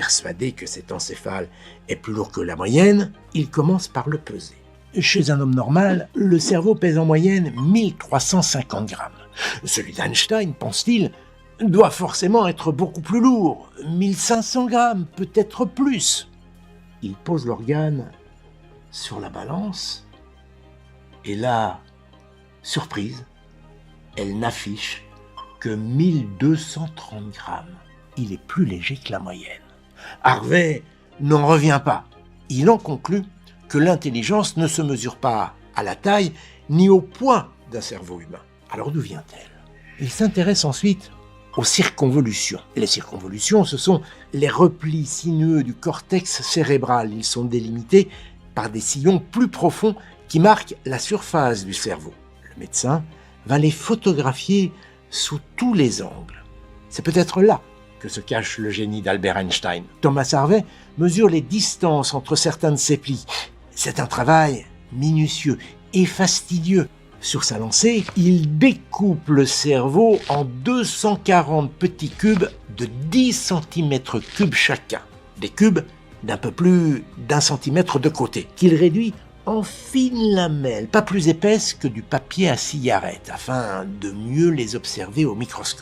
Persuadé que cet encéphale est plus lourd que la moyenne, il commence par le peser. Chez un homme normal, le cerveau pèse en moyenne 1350 grammes. Celui d'Einstein, pense-t-il, doit forcément être beaucoup plus lourd, 1500 grammes, peut-être plus. Il pose l'organe sur la balance, et là, surprise, elle n'affiche que 1230 grammes. Il est plus léger que la moyenne. Harvey n'en revient pas. Il en conclut que l'intelligence ne se mesure pas à la taille ni au poids d'un cerveau humain. Alors d'où vient-elle ? Il s'intéresse ensuite aux circonvolutions. Les circonvolutions, ce sont les replis sinueux du cortex cérébral. Ils sont délimités par des sillons plus profonds qui marquent la surface du cerveau. Le médecin va les photographier sous tous les angles. C'est peut-être là que se cache le génie d'Albert Einstein. Thomas Harvey mesure les distances entre certains de ces plis. C'est un travail minutieux et fastidieux. Sur sa lancée, il découpe le cerveau en 240 petits cubes de 10 cm3 chacun. Des cubes d'un peu plus d'1 cm de côté, qu'il réduit en fines lamelles, pas plus épaisses que du papier à cigarette, afin de mieux les observer au microscope.